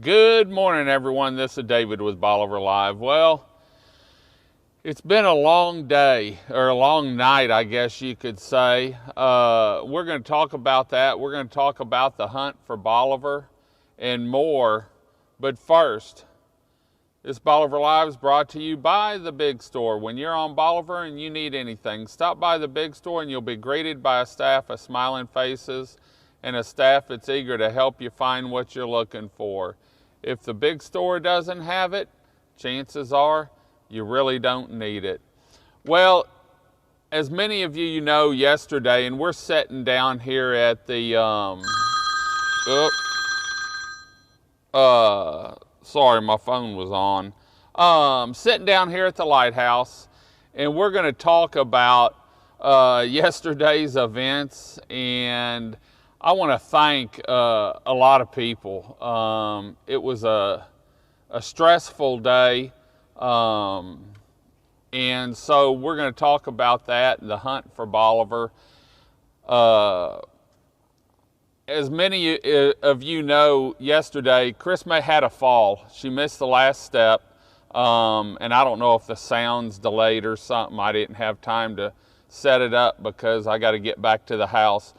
Good morning, everyone. This is David with Bolivar Live. Well, it's been a long day, or a long night, I guess you could say. We're going to talk about that. We're going to talk about the Hunt for Bolivar and more. But first, this Bolivar Live is brought to you by the Big Store. When you're on Bolivar and you need anything, stop by the Big Store and you'll be greeted by a staff of smiling faces and a staff that's eager to help you find what you're looking for. If the Big Store doesn't have it, chances are you really don't need it. Well, as many of you know, yesterday, and we're sitting down here at the sorry, my phone was on. Sitting down here at the lighthouse, and we're going to talk about yesterday's events. And I want to thank a lot of people. It was a stressful day, and so we're going to talk about that, the Hunt for Bolivar. As many of you know, yesterday, Chris May had a fall. She missed the last step, and I don't know if the sound's delayed or something. I didn't have time to set it up because I got to get back to the house.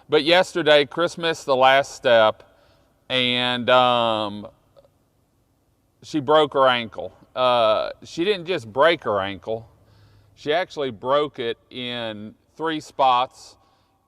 But yesterday, Chris missed the last step, and she broke her ankle. She didn't just break her ankle. She actually broke it in 3 spots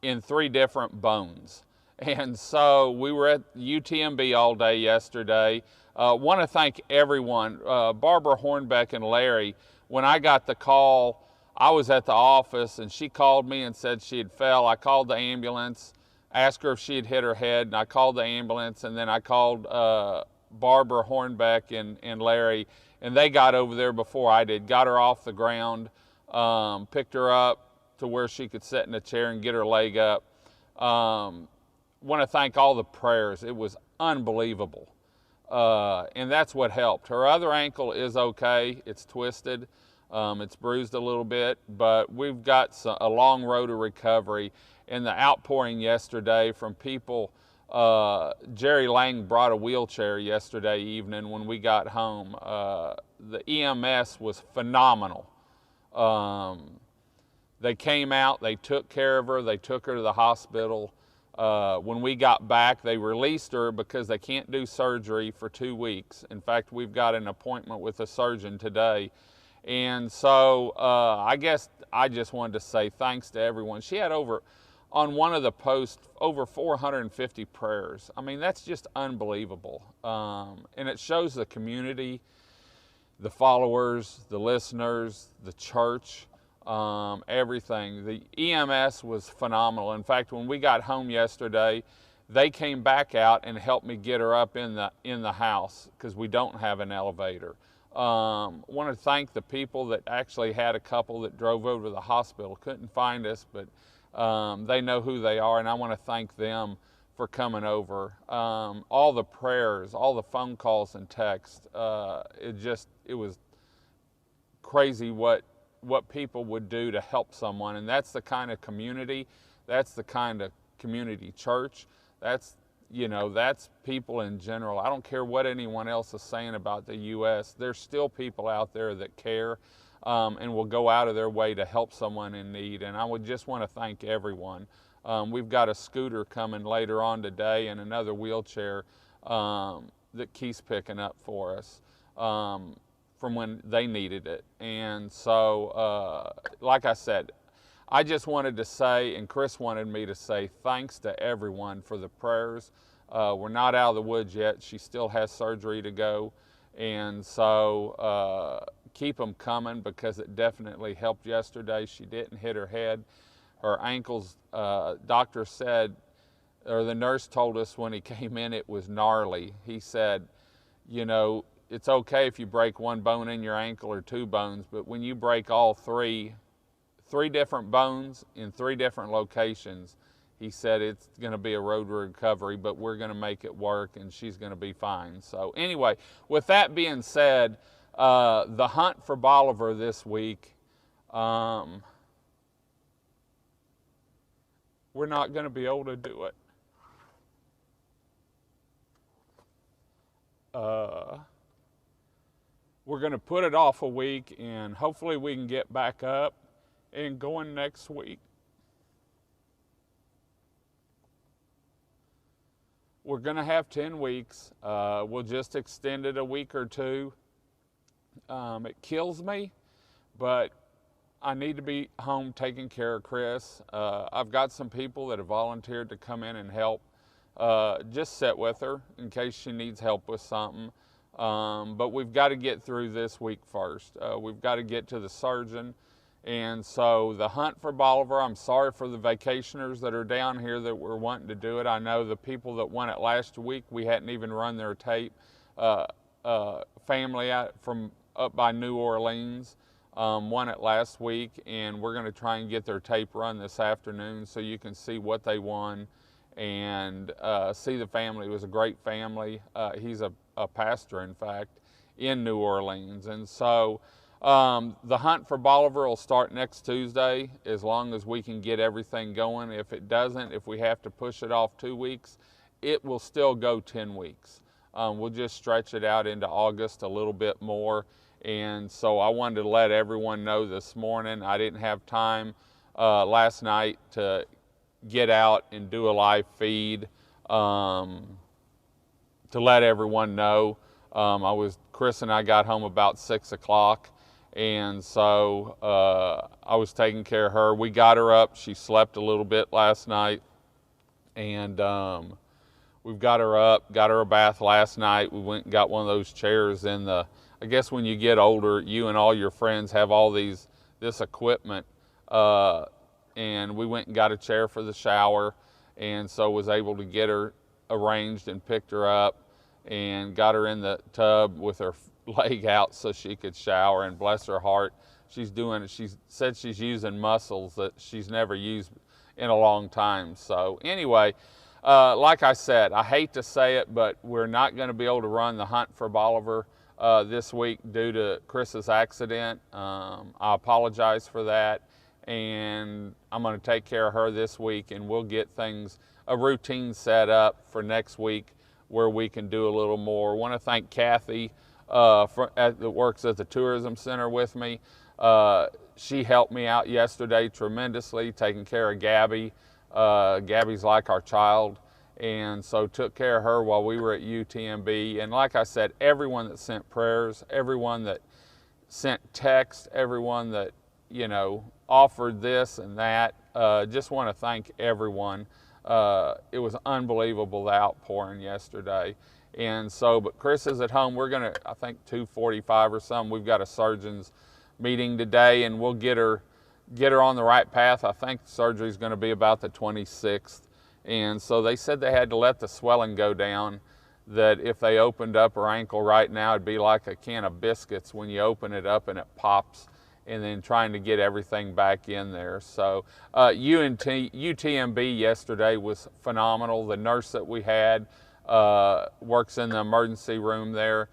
in 3 different bones. And so we were at UTMB all day yesterday. Want to thank everyone. Barbara Hornbeck and Larry, when I got the call, I was at the office and she called me and said she had fell. I called the ambulance, asked her if she had hit her head, and I called the ambulance, and then I called Barbara Hornbeck and Larry, and they got over there before I did, got her off the ground, picked her up to where she could sit in a chair and get her leg up. Want to thank all the prayers. It was unbelievable. And that's what helped. Her other ankle is okay. It's twisted. It's bruised a little bit, but we've got a long road to recovery. And the outpouring yesterday from people, Jerry Lang brought a wheelchair yesterday evening when we got home. The EMS was phenomenal. They came out, they took care of her, they took her to the hospital. When we got back, they released her because they can't do surgery for 2 weeks. In fact, we've got an appointment with a surgeon today. And so I guess I just wanted to say thanks to everyone. She had on one of the posts, over 450 prayers. I mean, that's just unbelievable. And it shows the community, the followers, the listeners, the church, everything. The EMS was phenomenal. In fact, when we got home yesterday, they came back out and helped me get her up in the house because we don't have an elevator. Want to thank the people that actually had a couple that drove over to the hospital. Couldn't find us, but they know who they are, and I want to thank them for coming over. All the prayers, all the phone calls and texts, it was crazy what people would do to help someone. And that's the kind of community, that's the kind of community church, that's people in general. I don't care what anyone else is saying about the U.S. There's still people out there that care and will go out of their way to help someone in need. And I would just want to thank everyone. We've got a scooter coming later on today and another wheelchair that Keith's picking up for us from when they needed it. And so, like I said, I just wanted to say, and Chris wanted me to say, thanks to everyone for the prayers. We're not out of the woods yet. She still has surgery to go. And so keep them coming because it definitely helped yesterday. She didn't hit her head. Her ankles, doctor said, or the nurse told us when he came in, it was gnarly. He said, it's okay if you break 1 bone in your ankle or 2 bones, but when you break all 3 different bones in 3 different locations, he said it's going to be a road to recovery, but we're going to make it work and she's going to be fine. So anyway, with that being said, the Hunt for Bolivar this week, we're not going to be able to do it. we're going to put it off a week, and hopefully we can get back up and going next week. We're going to have 10 weeks. We'll just extend it a week or two. It kills me, but I need to be home taking care of Chris. I've got some people that have volunteered to come in and help. Just sit with her in case she needs help with something. But we've got to get through this week first. We've got to get to the surgeon. And so the Hunt for Bolivar, I'm sorry for the vacationers that are down here that were wanting to do it. I know the people that won it last week, we hadn't even run their tape. Family out from up by New Orleans won it last week, and we're going to try and get their tape run this afternoon so you can see what they won and see the family. It was a great family. He's a pastor, in fact, in New Orleans. And so the Hunt for Bolivar will start next Tuesday as long as we can get everything going. If it doesn't, if we have to push it off 2 weeks, it will still go 10 weeks. We'll just stretch it out into August a little bit more. And so I wanted to let everyone know this morning. I didn't have time last night to get out and do a live feed to let everyone know. Chris and I got home about 6 o'clock, and so I was taking care of her. We got her up. She slept a little bit last night, and we've got her up, got her a bath last night. We went and got one of those chairs in the, I guess when you get older, you and all your friends have all this equipment, and we went and got a chair for the shower, and so was able to get her arranged and picked her up and got her in the tub with her leg out so she could shower, and bless her heart, she's doing it. She said she's using muscles that she's never used in a long time. So anyway, like I said, I hate to say it, but we're not going to be able to run the Hunt for Bolivar this week due to Chris's accident. I apologize for that, and I'm going to take care of her this week, and we'll get a routine set up for next week where we can do a little more. I want to thank Kathy that works at the tourism center with me. She helped me out yesterday tremendously, taking care of Gabby. Gabby's like our child, and so took care of her while we were at UTMB. And like I said, everyone that sent prayers, everyone that sent text, everyone that, offered this and that, just want to thank everyone. It was unbelievable, the outpouring yesterday. And so, but Chris is at home. We're gonna, I think 2:45 or something, we've got a surgeon's meeting today, and we'll get her on the right path. I think surgery is going to be about the 26th. And so they said they had to let the swelling go down, that if they opened up her ankle right now, it'd be like a can of biscuits when you open it up and it pops, and then trying to get everything back in there. So UTMB yesterday was phenomenal. The nurse that we had works in the emergency room there,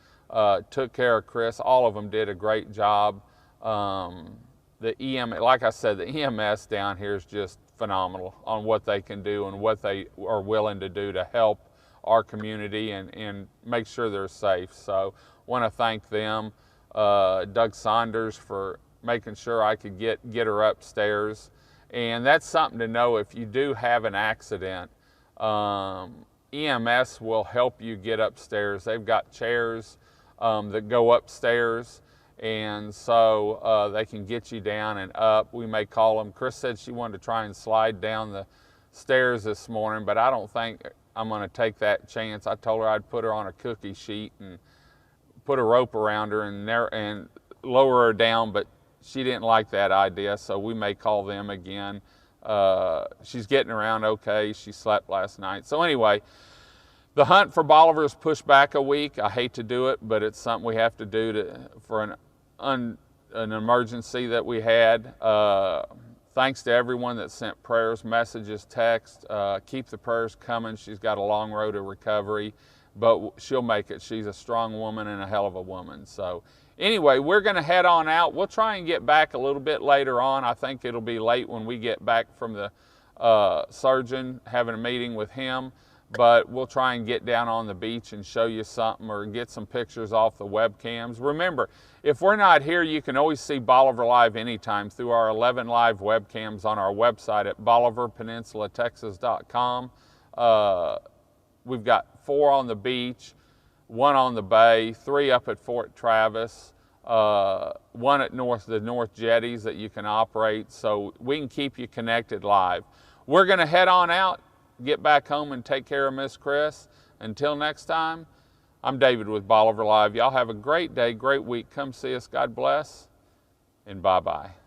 took care of Chris. All of them did a great job. Like I said, the EMS down here is just phenomenal on what they can do and what they are willing to do to help our community and make sure they're safe. So want to thank them. Doug Saunders for making sure I could get her upstairs. And that's something to know. If you do have an accident, EMS will help you get upstairs. They've got chairs that go upstairs, and so they can get you down and up. We may call them. Chris said she wanted to try and slide down the stairs this morning, but I don't think I'm going to take that chance. I told her I'd put her on a cookie sheet and put a rope around her and lower her down, but she didn't like that idea, so we may call them again. She's getting around okay. She slept last night. So anyway, the Hunt for Bolivar is pushed back a week. I hate to do it, but it's something we have to do for an emergency that we had. Thanks to everyone that sent prayers, messages, texts. Keep the prayers coming. She's got a long road to recovery, but she'll make it. She's a strong woman and a hell of a woman. So anyway, we're going to head on out. We'll try and get back a little bit later on. I think it'll be late when we get back from the surgeon, having a meeting with him. but we'll try and get down on the beach and show you something or get some pictures off the webcams. Remember, if we're not here, you can always see Bolivar Live anytime through our 11 live webcams on our website at BolivarPeninsulaTexas.com. We've got 4 on the beach, 1 on the bay, 3 up at Fort Travis, 1 at the North Jetties that you can operate, so we can keep you connected live. We're going to head on out, get back home and take care of Miss Chris. Until next time, I'm David with Bolivar Live. Y'all have a great day, great week. Come see us. God bless, and bye-bye.